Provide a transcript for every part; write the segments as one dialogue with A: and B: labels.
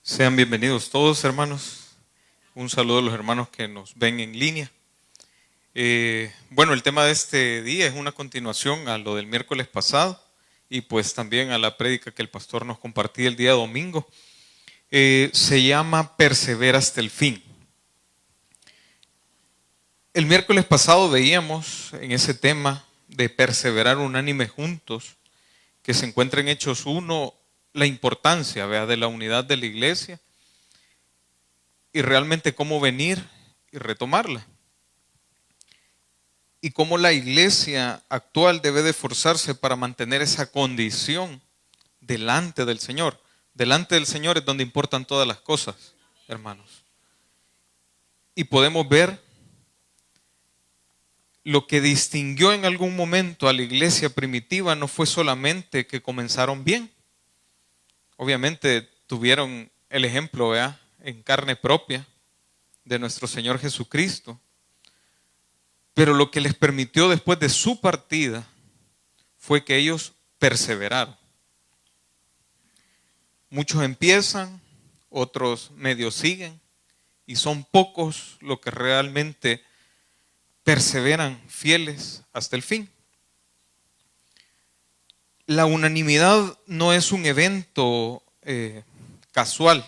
A: Sean bienvenidos todos, hermanos. Un saludo a los hermanos que nos ven en línea. Bueno, el tema de este día es una continuación a lo del miércoles pasado y pues también a la prédica que el pastor nos compartía el día domingo. Se llama Persevera hasta el fin. El miércoles pasado veíamos en ese tema de perseverar unánime juntos, que se encuentra en Hechos 1, la importancia, ¿verdad?, de la unidad de la iglesia y realmente cómo venir y retomarla. Y cómo la iglesia actual debe de esforzarse para mantener esa condición delante del Señor. Delante del Señor es donde importan todas las cosas, hermanos. Y podemos ver lo que distinguió en algún momento a la iglesia primitiva no fue solamente que comenzaron bien. Obviamente tuvieron el ejemplo, ¿verdad?, en carne propia de nuestro Señor Jesucristo. Pero lo que les permitió después de su partida fue que ellos perseveraron. Muchos empiezan, otros medio siguen, y son pocos los que realmente perseveran fieles hasta el fin. La unanimidad no es un evento casual.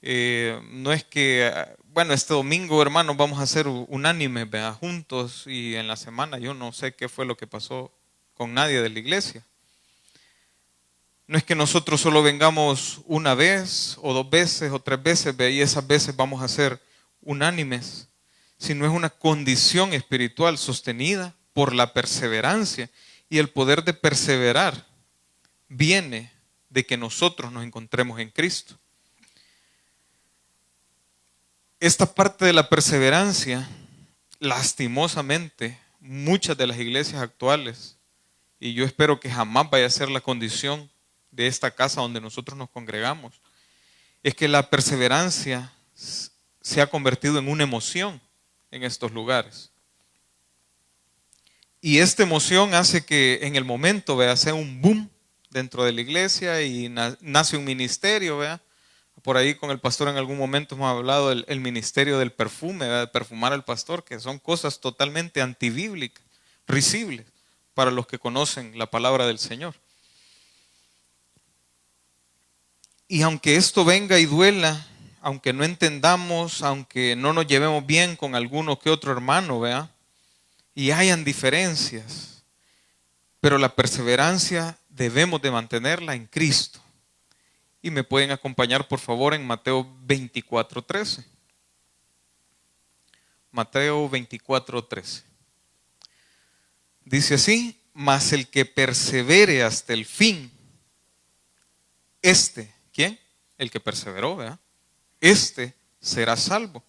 A: No es que, bueno, este domingo, hermanos, vamos a hacer unánimes, ¿verdad?, juntos, y en la semana yo no sé qué fue lo que pasó con nadie de la iglesia. No es que nosotros solo vengamos una vez o dos veces o tres veces, ¿verdad?, y esas veces vamos a ser unánimes, sino es una condición espiritual sostenida por la perseverancia, y el poder de perseverar viene de que nosotros nos encontremos en Cristo. Esta parte de la perseverancia, lastimosamente, muchas de las iglesias actuales, y yo espero que jamás vaya a ser la condición de esta casa donde nosotros nos congregamos, es que la perseverancia se ha convertido en una emoción en estos lugares. Y esta emoción hace que en el momento, ¿verdad?, sea un boom dentro de la iglesia y nace un ministerio, ¿verdad? Por ahí con el pastor en algún momento hemos hablado del ministerio del perfume, ¿verdad?, de perfumar al pastor, que son cosas totalmente antibíblicas, risibles para los que conocen la palabra del Señor. Y aunque esto venga y duela, aunque no entendamos, aunque no nos llevemos bien con alguno que otro hermano, ¿verdad?, y hayan diferencias, pero la perseverancia debemos de mantenerla en Cristo. Y me pueden acompañar, por favor, en Mateo 24:13. Mateo 24:13. Dice así: mas el que persevere hasta el fin, ¿quién? El que perseveró, ¿verdad?, será salvo.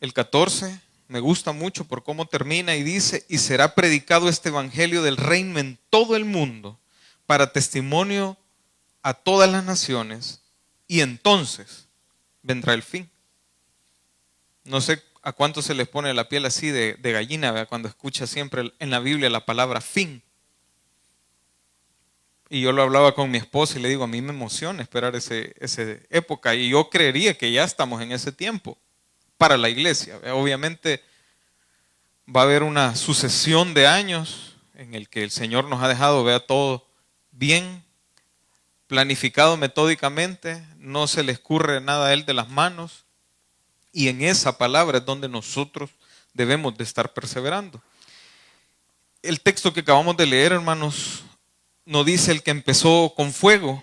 A: El 14 me gusta mucho por cómo termina y dice: y será predicado este evangelio del reino en todo el mundo para testimonio a todas las naciones, y entonces vendrá el fin. No sé a cuánto se les pone la piel así de gallina, ¿verdad?, cuando escucha siempre en la Biblia la palabra fin. Y yo lo hablaba con mi esposa y le digo, a mí me emociona esperar esa época, y yo creería que ya estamos en ese tiempo para la iglesia. Obviamente va a haber una sucesión de años en el que el Señor nos ha dejado ver todo bien planificado metódicamente, no se le escurre nada a Él de las manos, y en esa palabra es donde nosotros debemos de estar perseverando. El texto que acabamos de leer, hermanos, no dice el que empezó con fuego,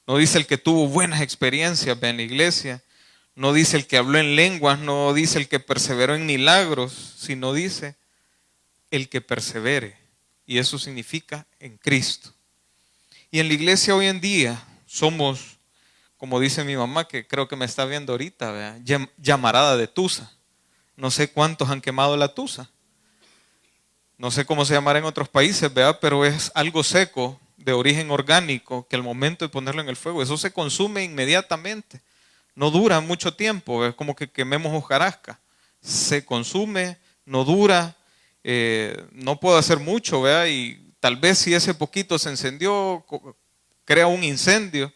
A: no dice el que tuvo buenas experiencias en la iglesia, no dice el que habló en lenguas, no dice el que perseveró en milagros, sino dice el que persevere, y eso significa en Cristo. Y en la iglesia hoy en día somos, como dice mi mamá, que creo que me está viendo ahorita, ¿verdad?, llamarada de tusa. No sé cuántos han quemado la tusa. No sé cómo se llamará en otros países, ¿verdad?, pero es algo seco, de origen orgánico, que al momento de ponerlo en el fuego, eso se consume inmediatamente. No dura mucho tiempo, es como que quememos hojarasca. Se consume, no dura, no puedo hacer mucho, ¿verdad?, y tal vez si ese poquito se encendió, crea un incendio,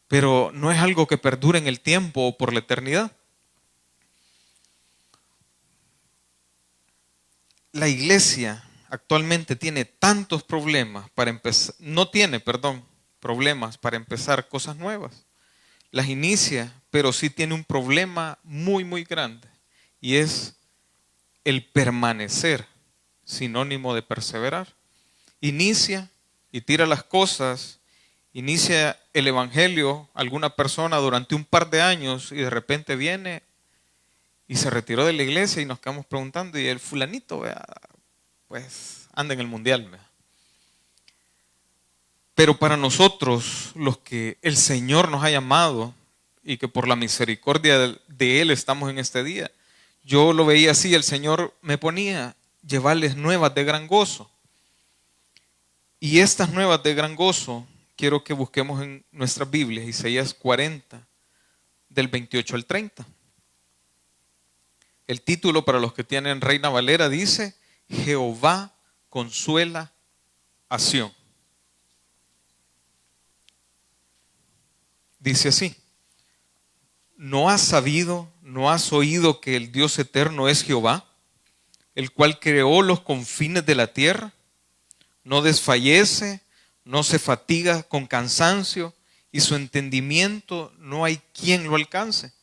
A: pero no es algo que perdure en el tiempo o por la eternidad. La iglesia actualmente tiene tantos problemas para empezar, no tiene, perdón, problemas para empezar cosas nuevas. Las inicia, pero sí tiene un problema muy, muy grande, y es el permanecer, sinónimo de perseverar. Inicia y tira las cosas, inicia el evangelio alguna persona durante un par de años y de repente viene y se retiró de la iglesia y nos quedamos preguntando, y el fulanito, vea, pues anda en el mundial, vea. Pero para nosotros, los que el Señor nos ha llamado y que por la misericordia de Él estamos en este día, yo lo veía así, el Señor me ponía llevarles nuevas de gran gozo. Y estas nuevas de gran gozo quiero que busquemos en nuestras Biblias, Isaías 40, del 28 al 30. El título, para los que tienen Reina Valera, dice: Jehová consuela a Sión. Dice así: ¿no has sabido, no has oído que el Dios eterno es Jehová, el cual creó los confines de la tierra? No desfallece, no se fatiga con cansancio, y su entendimiento no hay quien lo alcance.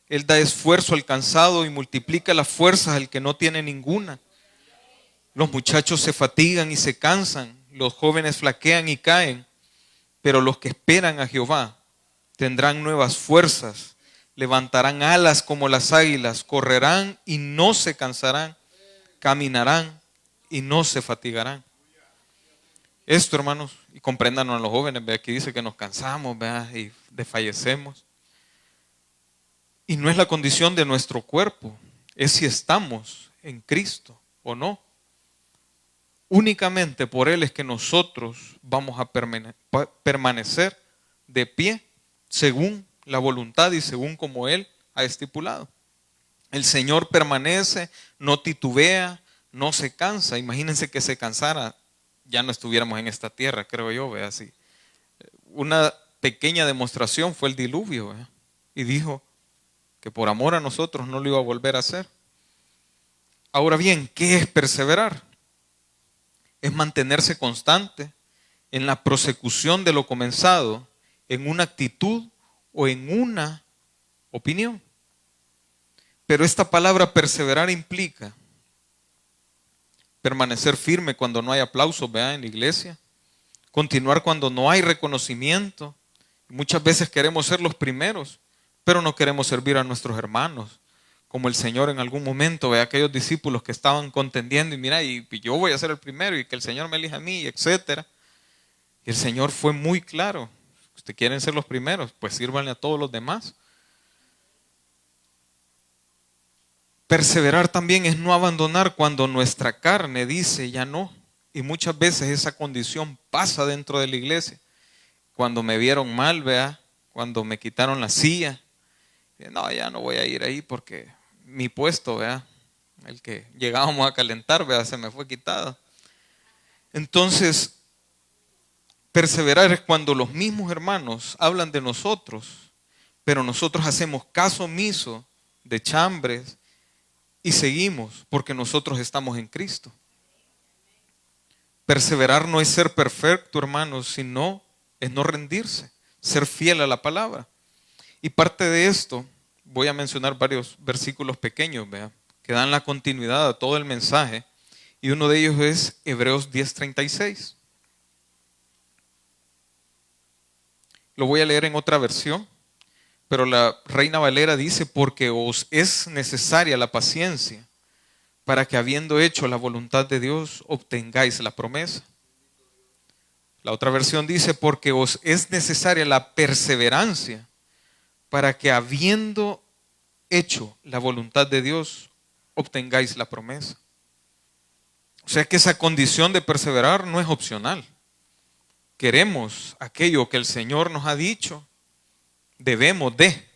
A: Él da esfuerzo al cansado y multiplica las fuerzas al que no tiene ninguna. Los muchachos se fatigan y se cansan, los jóvenes flaquean y caen, pero los que esperan a Jehová tendrán nuevas fuerzas, levantarán alas como las águilas, correrán y no se cansarán, caminarán y no se fatigarán. Esto, hermanos, y compréndanos a los jóvenes, vea, aquí dice que nos cansamos, vea, y desfallecemos. Y no es la condición de nuestro cuerpo, es si estamos en Cristo o no. Únicamente por Él es que nosotros vamos a permanecer de pie según la voluntad y según como Él ha estipulado. El Señor permanece, no titubea, no se cansa. Imagínense que se cansara, ya no estuviéramos en esta tierra, creo yo, vea así. Una pequeña demostración fue el diluvio, vea, y dijo que por amor a nosotros no lo iba a volver a hacer. Ahora bien, ¿qué es perseverar? Es mantenerse constante en la prosecución de lo comenzado, en una actitud o en una opinión. Pero esta palabra perseverar implica permanecer firme cuando no hay aplausos, vea, en la iglesia, continuar cuando no hay reconocimiento. Muchas veces queremos ser los primeros, pero no queremos servir a nuestros hermanos, como el Señor en algún momento, vea, aquellos discípulos que estaban contendiendo y mira, y yo voy a ser el primero y que el Señor me elija a mí, etcétera. Y el Señor fue muy claro: ustedes quieren ser los primeros, pues sírvanle a todos los demás. Perseverar también es no abandonar cuando nuestra carne dice ya no. Y muchas veces esa condición pasa dentro de la iglesia. Cuando me vieron mal, vea, cuando me quitaron la silla, no, ya no voy a ir ahí porque mi puesto, vea, el que llegábamos a calentar, vea, se me fue quitado. Entonces, perseverar es cuando los mismos hermanos hablan de nosotros, pero nosotros hacemos caso omiso de chambres y seguimos porque nosotros estamos en Cristo. Perseverar no es ser perfecto, hermanos, sino es no rendirse, ser fiel a la palabra. Y parte de esto, voy a mencionar varios versículos pequeños, vea, que dan la continuidad a todo el mensaje. Y uno de ellos es Hebreos 10:36. Lo voy a leer en otra versión, pero la Reina Valera dice: porque os es necesaria la paciencia, para que habiendo hecho la voluntad de Dios, obtengáis la promesa. La otra versión dice: porque os es necesaria la perseverancia, para que habiendo hecho la voluntad de Dios, obtengáis la promesa. O sea que esa condición de perseverar no es opcional. Queremos aquello que el Señor nos ha dicho, debemos de,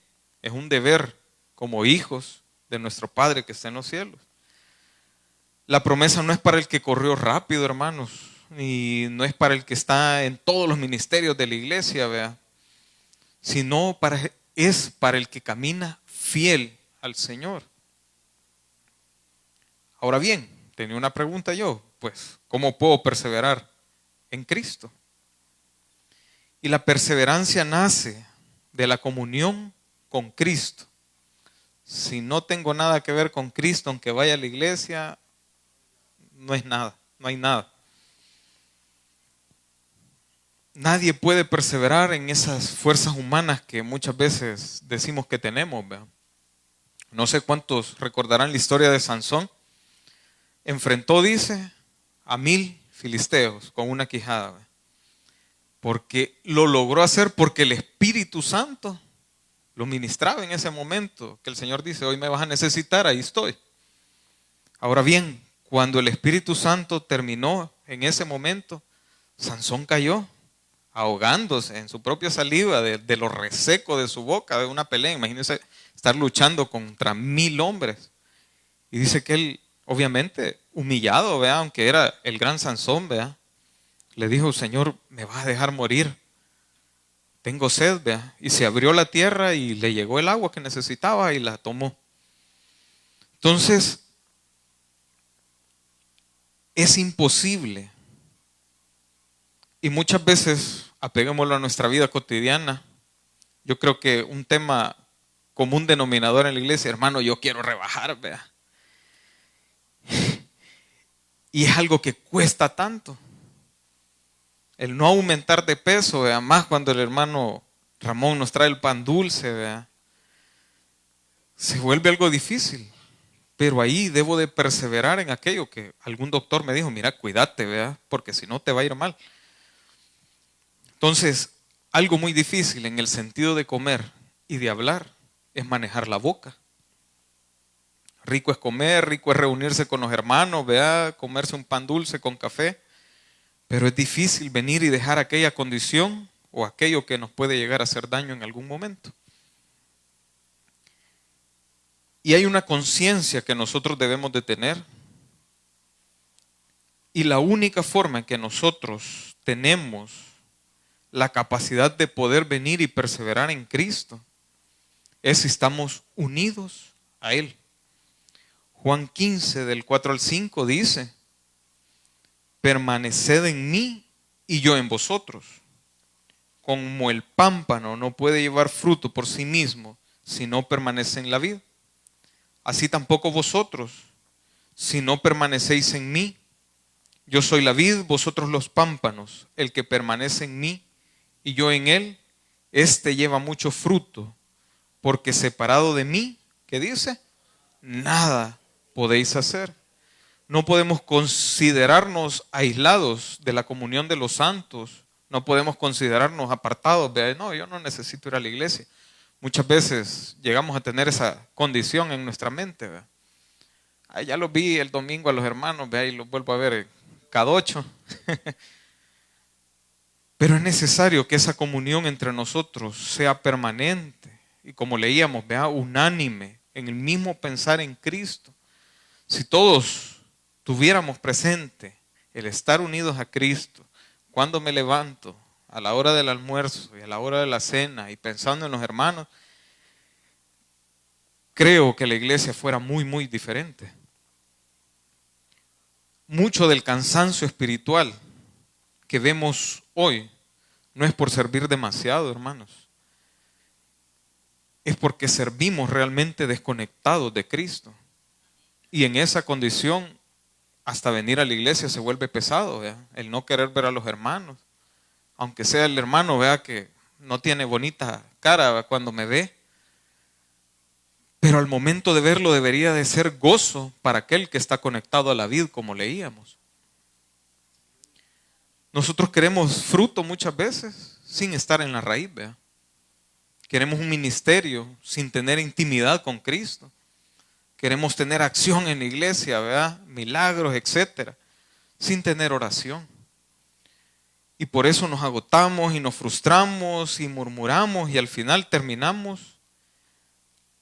A: es un deber como hijos de nuestro Padre que está en los cielos. La promesa no es para el que corrió rápido, hermanos, ni no es para el que está en todos los ministerios de la iglesia, vea, sino es para el que camina fiel al Señor. Ahora bien, tenía una pregunta yo, pues, ¿cómo puedo perseverar en Cristo? Y la perseverancia nace de la comunión con Cristo. Si no tengo nada que ver con Cristo, aunque vaya a la iglesia, no es nada, no hay nada. Nadie puede perseverar en esas fuerzas humanas que muchas veces decimos que tenemos, ¿verdad? No sé cuántos recordarán la historia de Sansón. Enfrentó, dice, a 1000 filisteos con una quijada, ¿verdad? Porque lo logró hacer porque el Espíritu Santo lo ministraba en ese momento, que el Señor dice, hoy me vas a necesitar, ahí estoy. Ahora bien, cuando el Espíritu Santo terminó en ese momento, Sansón cayó, ahogándose en su propia saliva, de lo reseco de su boca, de una pelea. Imagínense estar luchando contra 1000 hombres. Y dice que él, obviamente, humillado, ¿vea? Aunque era el gran Sansón, ¿vea? Le dijo, Señor, ¿me vas a dejar morir? Tengo sed, ¿vea? Y se abrió la tierra y le llegó el agua que necesitaba y la tomó. Entonces, es imposible. Y muchas veces, apeguémoslo a nuestra vida cotidiana, yo creo que un tema común denominador en la iglesia, hermano, yo quiero rebajar, ¿vea? Y es algo que cuesta tanto. El no aumentar de peso, ¿vea? Más cuando el hermano Ramón nos trae el pan dulce, ¿vea? Se vuelve algo difícil. Pero ahí debo de perseverar en aquello que algún doctor me dijo, mira, cuídate, ¿vea? Porque si no te va a ir mal. Entonces, algo muy difícil en el sentido de comer y de hablar es manejar la boca. Rico es comer, rico es reunirse con los hermanos, ¿vea? Comerse un pan dulce con café. Pero es difícil venir y dejar aquella condición o aquello que nos puede llegar a hacer daño en algún momento. Y hay una conciencia que nosotros debemos de tener. Y la única forma en que nosotros tenemos la capacidad de poder venir y perseverar en Cristo es si estamos unidos a Él. Juan 15, del 4 al 5 dice, permaneced en mí y yo en vosotros. Como el pámpano no puede llevar fruto por sí mismo si no permanece en la vid, así tampoco vosotros, si no permanecéis en mí. Yo soy la vid, vosotros los pámpanos. El que permanece en mí y yo en él, éste lleva mucho fruto, porque separado de mí, ¿qué dice? Nada podéis hacer. No podemos considerarnos aislados de la comunión de los santos. No podemos considerarnos apartados. No, yo no necesito ir a la iglesia. Muchas veces llegamos a tener esa condición en nuestra mente. ¿Ve? Ya los vi el domingo a los hermanos, y los vuelvo a ver cada 8. Pero es necesario que esa comunión entre nosotros sea permanente. Y como leíamos, unánime, en el mismo pensar en Cristo. Si todos tuviéramos presente el estar unidos a Cristo, cuando me levanto, a la hora del almuerzo y a la hora de la cena y pensando en los hermanos, creo que la iglesia fuera muy, muy diferente. Mucho del cansancio espiritual que vemos hoy no es por servir demasiado, hermanos. Es porque servimos realmente desconectados de Cristo. Y en esa condición, hasta venir a la iglesia se vuelve pesado, ¿vea? El no querer ver a los hermanos. Aunque sea el hermano, vea que no tiene bonita cara, ¿vea? Cuando me ve. Pero al momento de verlo debería de ser gozo para aquel que está conectado a la vid, como leíamos. Nosotros queremos fruto muchas veces sin estar en la raíz, ¿vea? Queremos un ministerio sin tener intimidad con Cristo. Queremos tener acción en la iglesia, ¿verdad? Milagros, etcétera, sin tener oración. Y por eso nos agotamos y nos frustramos y murmuramos y al final terminamos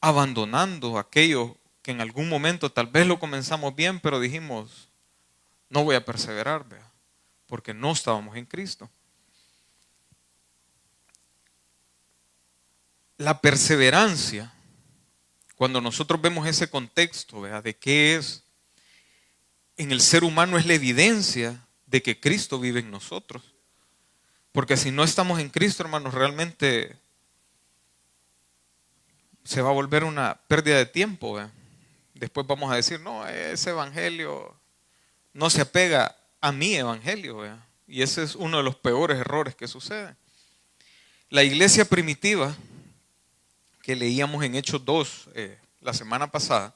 A: abandonando aquello que en algún momento tal vez lo comenzamos bien, pero dijimos, no voy a perseverar, ¿verdad? Porque no estábamos en Cristo. La perseverancia, cuando nosotros vemos ese contexto, ¿verdad?, de qué es en el ser humano, es la evidencia de que Cristo vive en nosotros. Porque si no estamos en Cristo, hermanos, realmente se va a volver una pérdida de tiempo, ¿verdad? Después vamos a decir, no, ese evangelio no se apega a mi evangelio, ¿verdad? Y ese es uno de los peores errores que suceden. La iglesia primitiva, que leíamos en Hechos 2 la semana pasada,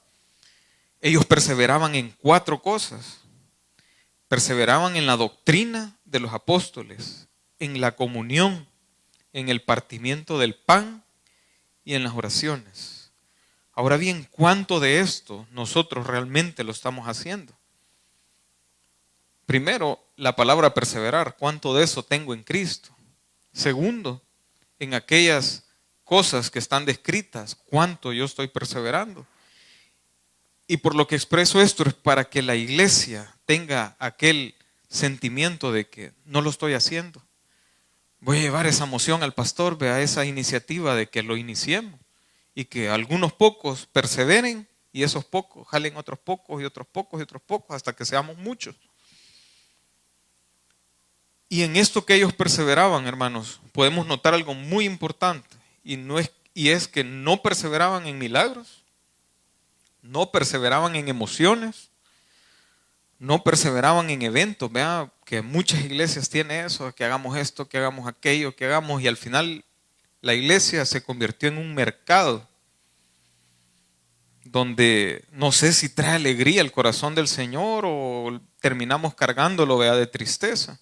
A: ellos perseveraban en 4 cosas. Perseveraban en la doctrina de los apóstoles, en la comunión, en el partimiento del pan y en las oraciones. Ahora bien, ¿cuánto de esto nosotros realmente lo estamos haciendo? Primero, la palabra perseverar, ¿cuánto de eso tengo en Cristo? Segundo, en aquellas cosas que están descritas, ¿cuánto yo estoy perseverando? Y por lo que expreso esto es para que la iglesia tenga aquel sentimiento de que no lo estoy haciendo. Voy a llevar esa moción al pastor, vea esa iniciativa de que lo iniciemos y que algunos pocos perseveren y esos pocos jalen otros pocos y otros pocos y otros pocos hasta que seamos muchos. Y en esto que ellos perseveraban, hermanos, podemos notar algo muy importante y es que no perseveraban en milagros, no perseveraban en emociones, no perseveraban en eventos. Vea que muchas iglesias tienen eso, que hagamos esto, que hagamos aquello, que hagamos, y al final la iglesia se convirtió en un mercado donde no sé si trae alegría al corazón del Señor o terminamos cargándolo, vea, de tristeza.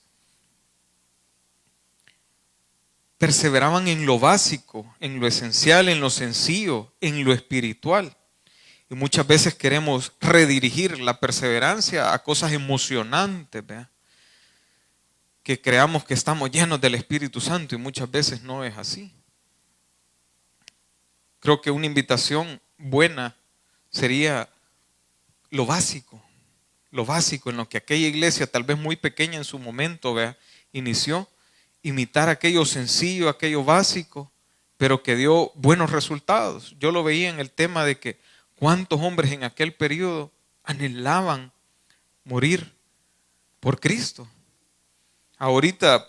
A: Perseveraban en lo básico, en lo esencial, en lo sencillo, en lo espiritual. Y muchas veces queremos redirigir la perseverancia a cosas emocionantes, ¿verdad?, que creamos que estamos llenos del Espíritu Santo y muchas veces no es así. Creo que una invitación buena sería lo básico en lo que aquella iglesia, tal vez muy pequeña en su momento, ¿verdad?, inició. Imitar aquello sencillo, aquello básico, pero que dio buenos resultados. Yo lo veía en el tema de que cuántos hombres en aquel periodo anhelaban morir por Cristo. Ahorita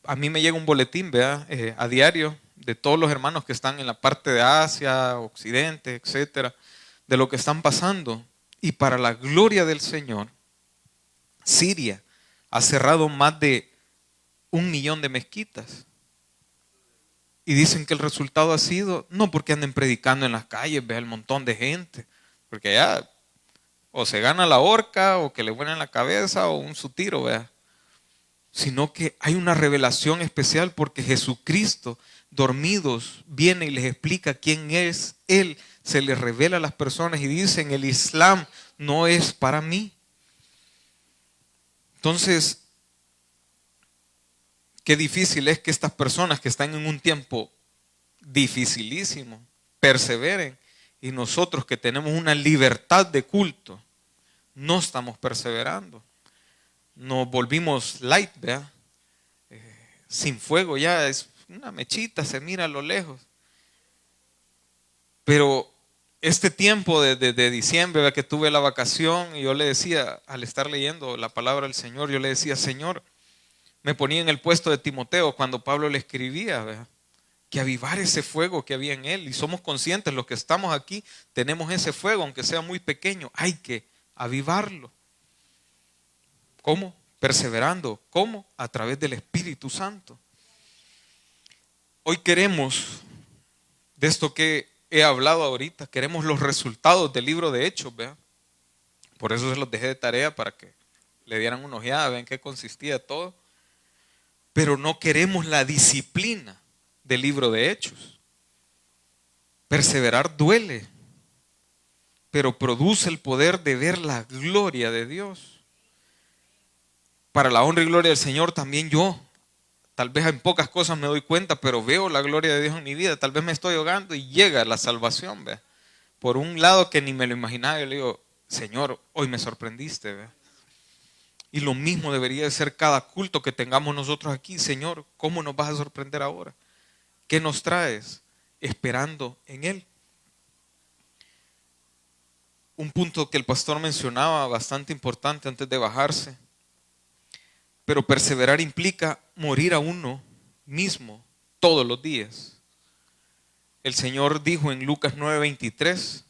A: a mí me llega un boletín, ¿verdad?, a diario de todos los hermanos que están en la parte de Asia, Occidente, etcétera, de lo que están pasando. Y para la gloria del Señor, Siria ha cerrado más de 1 millón de mezquitas. Y dicen que el resultado ha sido, no porque anden predicando en las calles, vea el montón de gente, porque ya o se gana la horca, o que le vuelen la cabeza, o un su tiro, vea. Sino que hay una revelación especial porque Jesucristo, dormidos, viene y les explica quién es Él. Se les revela a las personas y dicen, el Islam no es para mí. Entonces, qué difícil es que estas personas que están en un tiempo dificilísimo perseveren, y nosotros que tenemos una libertad de culto no estamos perseverando. Nos volvimos light, ¿verdad? Sin fuego, ya es una mechita, se mira a lo lejos. Pero este tiempo de diciembre, ¿verdad?, que tuve la vacación, y yo le decía, al estar leyendo la palabra del Señor, yo le decía, Señor, me ponía en el puesto de Timoteo cuando Pablo le escribía, ¿verdad?, que avivar ese fuego que había en él. Y somos conscientes, los que estamos aquí, tenemos ese fuego, aunque sea muy pequeño, hay que avivarlo. ¿Cómo? Perseverando. ¿Cómo? A través del Espíritu Santo. Hoy queremos, de esto que he hablado ahorita, queremos los resultados del libro de Hechos, ¿verdad? Por eso se los dejé de tarea para que le dieran una ojeada, vean qué consistía todo. Pero no queremos la disciplina del libro de Hechos. Perseverar duele, pero produce el poder de ver la gloria de Dios. Para la honra y gloria del Señor también yo, tal vez en pocas cosas me doy cuenta, pero veo la gloria de Dios en mi vida. Tal vez me estoy ahogando y llega la salvación, ¿ve? Por un lado que ni me lo imaginaba, yo le digo, Señor, hoy me sorprendiste, ¿ve? Y lo mismo debería de ser cada culto que tengamos nosotros aquí. Señor, ¿cómo nos vas a sorprender ahora? ¿Qué nos traes? esperando en Él. Un punto que el pastor mencionaba bastante importante antes de bajarse, pero perseverar implica morir a uno mismo todos los días. El Señor dijo en Lucas 9:23,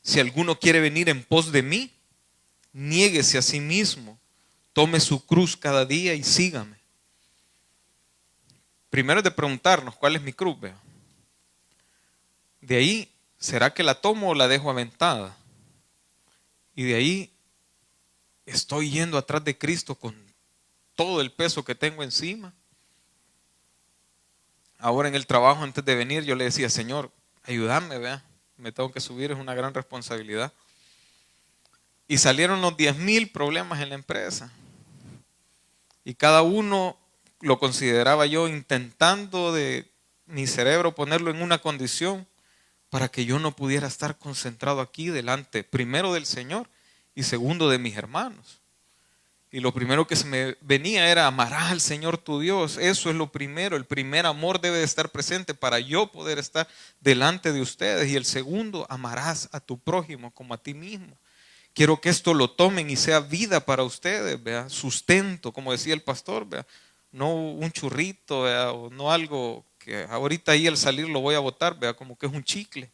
A: si alguno quiere venir en pos de mí, niéguese a sí mismo, tome su cruz cada día y sígame. Primero es de preguntarnos, ¿cuál es mi cruz? Vea. De ahí, ¿será que la tomo o la dejo aventada? Y de ahí, ¿estoy yendo atrás de Cristo con todo el peso que tengo encima? Ahora en el trabajo, antes de venir, yo le decía, Señor, ayúdame, vea, me tengo que subir, es una gran responsabilidad. Y salieron los 10,000 problemas en la empresa. Y cada uno lo consideraba yo intentando de mi cerebro ponerlo en una condición para que yo no pudiera estar concentrado aquí delante, primero del Señor y segundo de mis hermanos. Y lo primero que se me venía era amarás al Señor tu Dios. Eso es lo primero. El primer amor debe de estar presente para yo poder estar delante de ustedes. Y el segundo, amarás a tu prójimo como a ti mismo. Quiero que esto lo tomen y sea vida para ustedes, ¿vea? Sustento, como decía el pastor, ¿vea? No un churrito, ¿vea? O no algo que ahorita ahí al salir lo voy a botar, ¿vea? Como que es un chicle,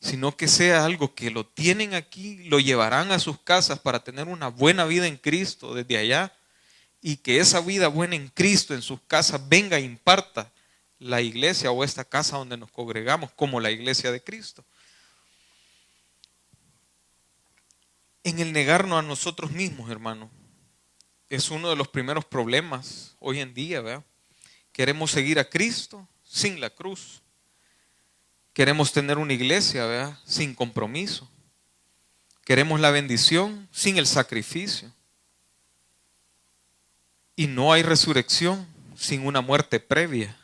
A: sino que sea algo que lo tienen aquí, lo llevarán a sus casas para tener una buena vida en Cristo desde allá, y que esa vida buena en Cristo en sus casas venga e imparta la iglesia o esta casa donde nos congregamos como la iglesia de Cristo. En el negarnos a nosotros mismos, hermano, es uno de los primeros problemas hoy en día, ¿verdad? Queremos seguir a Cristo sin la cruz. Queremos tener una iglesia, ¿verdad? Sin compromiso. Queremos la bendición sin el sacrificio. Y no hay resurrección sin una muerte previa.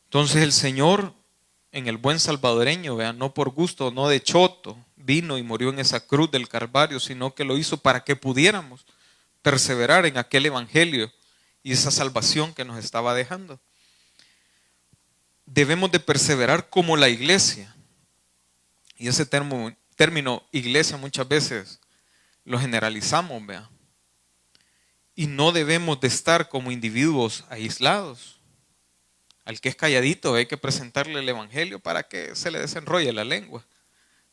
A: Entonces el Señor, en el buen salvadoreño, ¿verdad? No por gusto, no de choto, vino y murió en esa cruz del Calvario, sino que lo hizo para que pudiéramos perseverar en aquel evangelio y esa salvación que nos estaba dejando. Debemos de perseverar como la iglesia. Y ese término iglesia muchas veces lo generalizamos, ¿vea? Y no debemos de estar como individuos aislados. Al que es calladito hay que presentarle el evangelio para que se le desenrolle la lengua.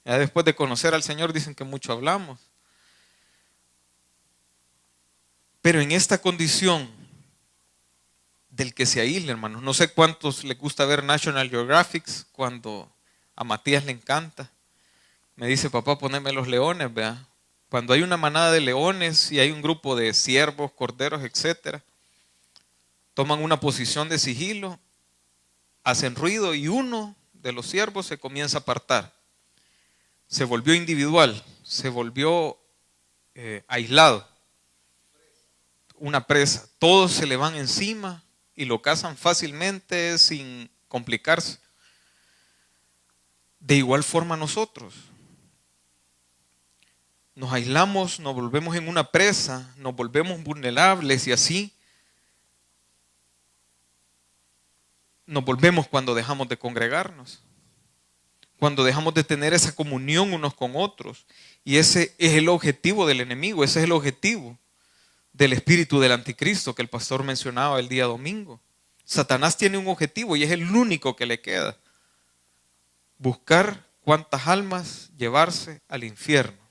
A: Ya después de conocer al Señor dicen que mucho hablamos. Pero en esta condición del que se aísla, hermanos, no sé cuántos les gusta ver National Geographic, cuando a Matías le encanta. Me dice, papá, poneme los leones, vea. Cuando hay una manada de leones y hay un grupo de ciervos, corderos, etcétera, toman una posición de sigilo, hacen ruido y uno de los ciervos se comienza a apartar. Se volvió individual, se volvió aislado, una presa. Todos se le van encima y lo cazan fácilmente sin complicarse. De igual forma nosotros nos aislamos, nos volvemos en una presa, nos volvemos vulnerables y así nos volvemos cuando dejamos de congregarnos, cuando dejamos de tener esa comunión unos con otros. Y ese es el objetivo del enemigo, ese es el objetivo del espíritu del anticristo que el pastor mencionaba el día domingo. Satanás tiene un objetivo y es el único que le queda: buscar cuántas almas llevarse al infierno.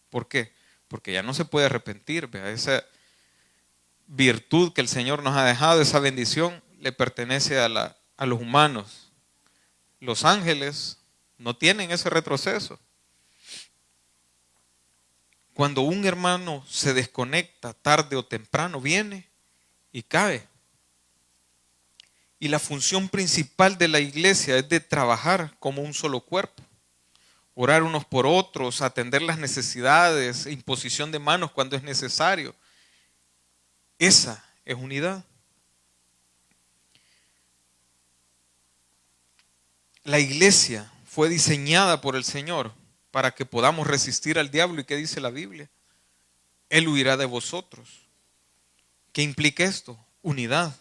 A: ¿Por qué? Porque ya no se puede arrepentir, ¿vea? Esa virtud que el Señor nos ha dejado, esa bendición, le pertenece a los humanos. Los ángeles no tienen ese retroceso. Cuando un hermano se desconecta, tarde o temprano viene y cae. Y la función principal de la iglesia es de trabajar como un solo cuerpo. Orar unos por otros, atender las necesidades, imposición de manos cuando es necesario. Esa es unidad. La iglesia fue diseñada por el Señor para que podamos resistir al diablo. ¿Y qué dice la Biblia? Él huirá de vosotros. ¿Qué implica esto? Unidad.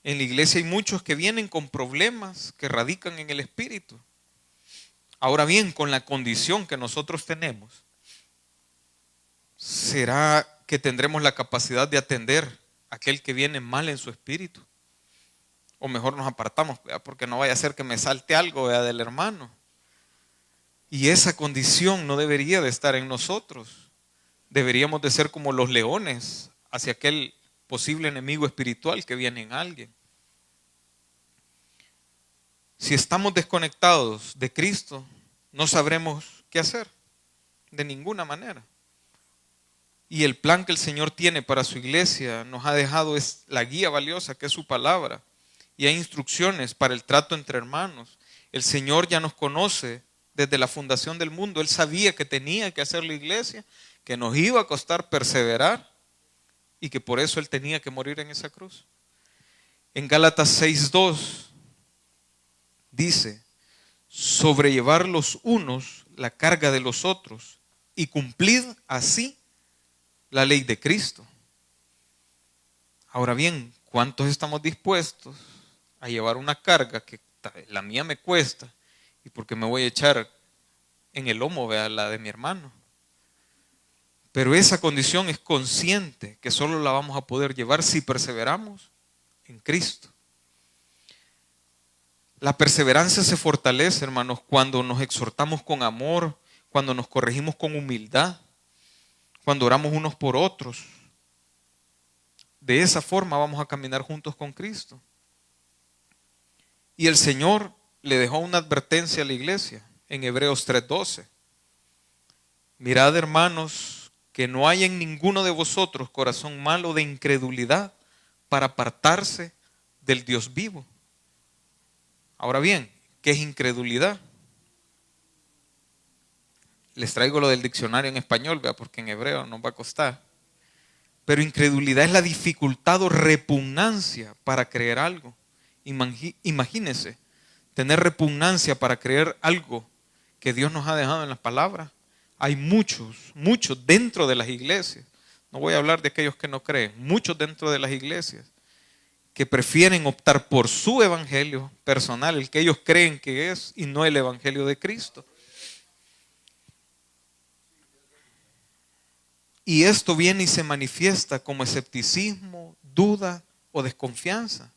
A: En la iglesia hay muchos que vienen con problemas que radican en el espíritu. Ahora bien, con la condición que nosotros tenemos, ¿será que tendremos la capacidad de atender a aquel que viene mal en su espíritu? O mejor nos apartamos, ¿verdad? Porque no vaya a ser que me salte algo, ¿verdad?, del hermano. Y esa condición no debería de estar en nosotros. Deberíamos de ser como los leones hacia aquel posible enemigo espiritual que viene en alguien. Si estamos desconectados de Cristo, no sabremos qué hacer, de ninguna manera. Y el plan que el Señor tiene para su iglesia nos ha dejado es la guía valiosa que es su palabra. Y hay instrucciones para el trato entre hermanos. El Señor ya nos conoce desde la fundación del mundo. Él sabía que tenía que hacer la iglesia, que nos iba a costar perseverar y que por eso Él tenía que morir en esa cruz. En Gálatas 6:2 dice: sobrellevar los unos la carga de los otros y cumplid así la ley de Cristo. Ahora bien, ¿cuántos estamos dispuestos a llevar una carga que la mía me cuesta y porque me voy a echar en el lomo, vea, la de mi hermano? Pero esa condición es consciente que solo la vamos a poder llevar si perseveramos en Cristo. La perseverancia se fortalece, hermanos, cuando nos exhortamos con amor, cuando nos corregimos con humildad, cuando oramos unos por otros. De esa forma vamos a caminar juntos con Cristo. Y el Señor le dejó una advertencia a la iglesia en Hebreos 3:12. Mirad, hermanos, que no haya en ninguno de vosotros corazón malo de incredulidad para apartarse del Dios vivo. Ahora bien, ¿qué es incredulidad? Les traigo lo del diccionario en español, ¿vea? Porque en hebreo nos va a costar. Pero incredulidad es la dificultad o repugnancia para creer algo. Imagínense, tener repugnancia para creer algo que Dios nos ha dejado en las palabras. Hay muchos dentro de las iglesias. No voy a hablar de aquellos que no creen. Muchos dentro de las iglesias que prefieren optar por su evangelio personal, el que ellos creen que es, y no el evangelio de Cristo. Y esto viene y se manifiesta como escepticismo, duda o desconfianza.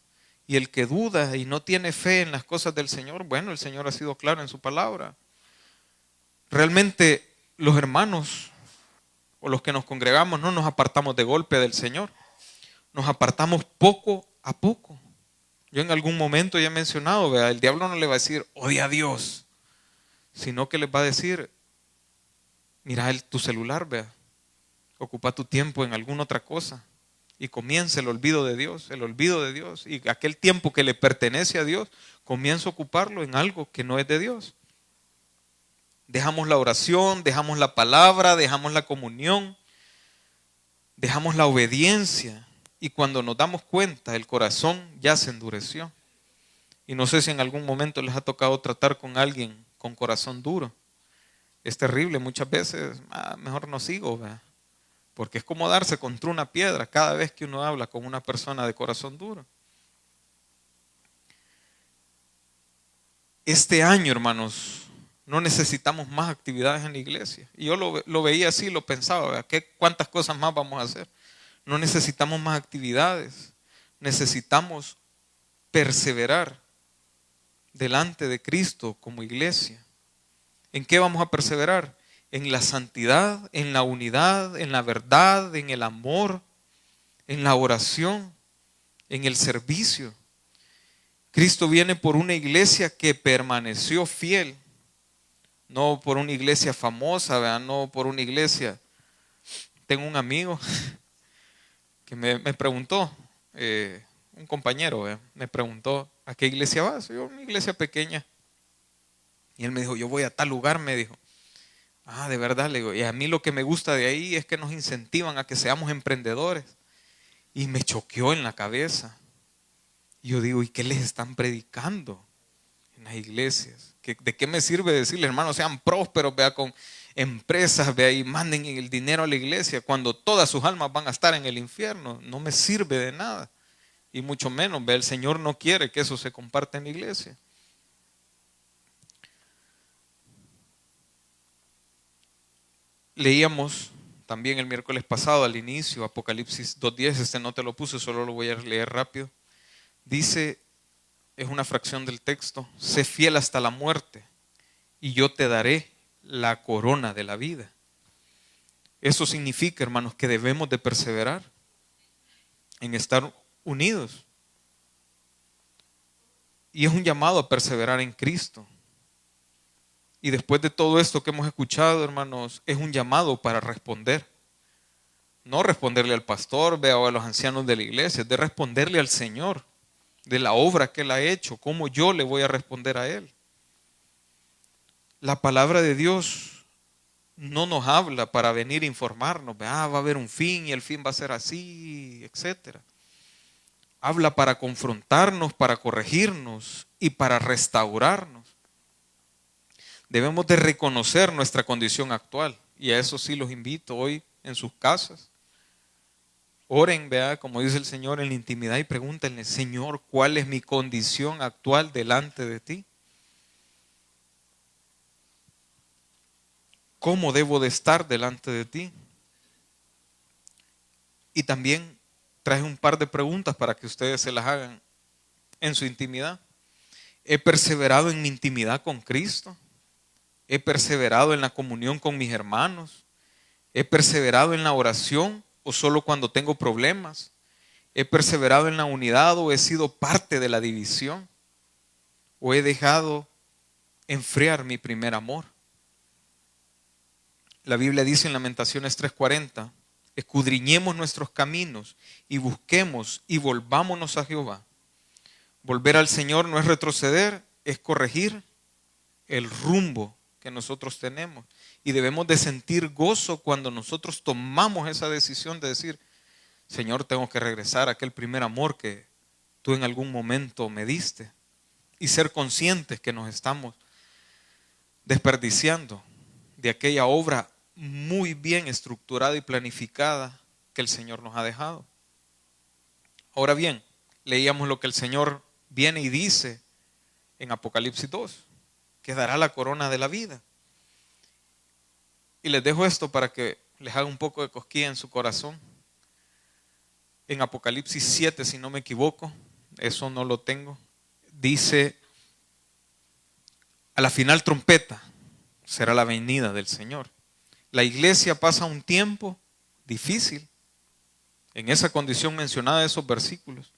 A: Y el que duda y no tiene fe en las cosas del Señor, bueno, el Señor ha sido claro en su palabra. Realmente los hermanos o los que nos congregamos no nos apartamos de golpe del Señor. Nos apartamos poco a poco. Yo en algún momento ya he mencionado, ¿verdad? El diablo no le va a decir, odia a Dios, sino que les va a decir, mira tu celular, vea, ocupa tu tiempo en alguna otra cosa y comienza el olvido de Dios, y aquel tiempo que le pertenece a Dios, comienza a ocuparlo en algo que no es de Dios. Dejamos la oración, dejamos la palabra, dejamos la comunión, dejamos la obediencia. Y cuando nos damos cuenta, el corazón ya se endureció. Y no sé si en algún momento les ha tocado tratar con alguien con corazón duro. Es terrible, muchas veces, mejor no sigo, ¿verdad? Porque es como darse contra una piedra cada vez que uno habla con una persona de corazón duro. Este año, hermanos, no necesitamos más actividades en la iglesia. Y yo lo veía así, lo pensaba, ¿verdad? ¿Cuántas cosas más vamos a hacer? No necesitamos más actividades, necesitamos perseverar delante de Cristo como iglesia. ¿En qué vamos a perseverar? En la santidad, en la unidad, en la verdad, en el amor, en la oración, en el servicio. Cristo viene por una iglesia que permaneció fiel, no por una iglesia famosa, ¿verdad? No por una iglesia. Tengo un amigo que me preguntó, un compañero, me preguntó, ¿a qué iglesia vas? Yo, una iglesia pequeña. Y él me dijo, yo voy a tal lugar, me dijo. De verdad, le digo, y a mí lo que me gusta de ahí es que nos incentivan a que seamos emprendedores. Y me choqueó en la cabeza. Y yo digo, ¿y qué les están predicando en las iglesias? ¿De qué me sirve decirles, hermanos, sean prósperos, vea, con empresas, vea, y manden el dinero a la iglesia cuando todas sus almas van a estar en el infierno? No me sirve de nada. y mucho menos, el Señor no quiere que eso se comparta en la iglesia. Leíamos también el miércoles pasado al inicio, Apocalipsis 2:10, no te lo puse, solo lo voy a leer rápido. Dice, es una fracción del texto: sé fiel hasta la muerte y yo te daré la corona de la vida. Eso significa, hermanos, que debemos de perseverar en estar unidos. Y es un llamado a perseverar en Cristo. Y después de todo esto que hemos escuchado, hermanos, es un llamado para responder. No responderle al pastor, o a los ancianos de la iglesia, es de responderle al Señor, de la obra que Él ha hecho, cómo yo le voy a responder a Él. La palabra de Dios no nos habla para venir a informarnos, va a haber un fin y el fin va a ser así, etc. Habla para confrontarnos, para corregirnos y para restaurarnos. Debemos de reconocer nuestra condición actual, y a eso sí los invito hoy en sus casas. Oren, como dice el Señor, en la intimidad, y pregúntenle: Señor, ¿cuál es mi condición actual delante de ti? ¿Cómo debo de estar delante de ti? Y también traje un par de preguntas para que ustedes se las hagan en su intimidad. ¿He perseverado en mi intimidad con Cristo? ¿He perseverado en la comunión con mis hermanos? ¿He perseverado en la oración o solo cuando tengo problemas? ¿He perseverado en la unidad o he sido parte de la división? ¿O he dejado enfriar mi primer amor? La Biblia dice en Lamentaciones 3:40: escudriñemos nuestros caminos y busquemos y volvámonos a Jehová. Volver al Señor no es retroceder, es corregir el rumbo que nosotros tenemos. Y debemos de sentir gozo cuando nosotros tomamos esa decisión de decir: Señor, tengo que regresar a aquel primer amor que tú en algún momento me diste. Y ser conscientes que nos estamos desperdiciando de aquella obra muy bien estructurada y planificada que el Señor nos ha dejado. Ahora bien, leíamos lo que el Señor viene y dice en Apocalipsis 2, que dará la corona de la vida. Y les dejo esto para que les haga un poco de cosquilla en su corazón. En Apocalipsis 7, si no me equivoco, eso no lo tengo, dice: a la final trompeta será la venida del Señor. La iglesia pasa un tiempo difícil en esa condición mencionada de esos versículos.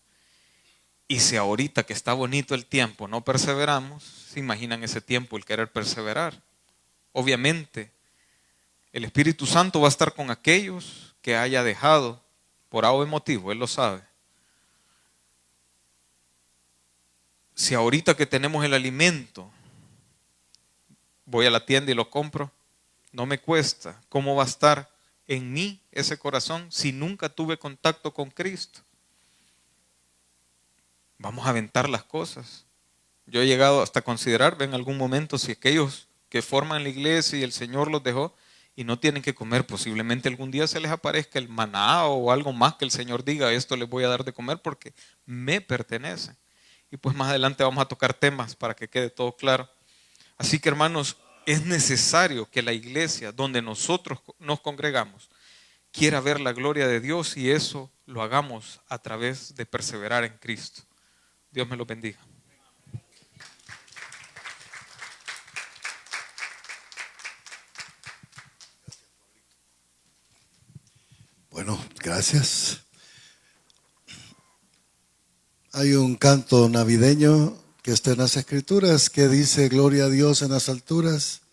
A: Y si ahorita que está bonito el tiempo no perseveramos, ¿se imaginan ese tiempo el querer perseverar? Obviamente, el Espíritu Santo va a estar con aquellos que haya dejado por algún motivo, Él lo sabe. Si ahorita que tenemos el alimento, voy a la tienda y lo compro, no me cuesta, ¿cómo va a estar en mí ese corazón si nunca tuve contacto con Cristo? Vamos a aventar las cosas. Yo he llegado hasta considerar, en algún momento, si aquellos que forman la iglesia y el Señor los dejó y no tienen que comer, posiblemente algún día se les aparezca el maná o algo más que el Señor diga: esto les voy a dar de comer porque me pertenece. Y pues más adelante vamos a tocar temas para que quede todo claro. Así que, hermanos, es necesario que la iglesia donde nosotros nos congregamos quiera ver la gloria de Dios, y eso lo hagamos a través de perseverar en Cristo. Dios me lo bendiga.
B: Bueno, gracias. Hay un canto navideño que está en las Escrituras que dice: gloria a Dios en las alturas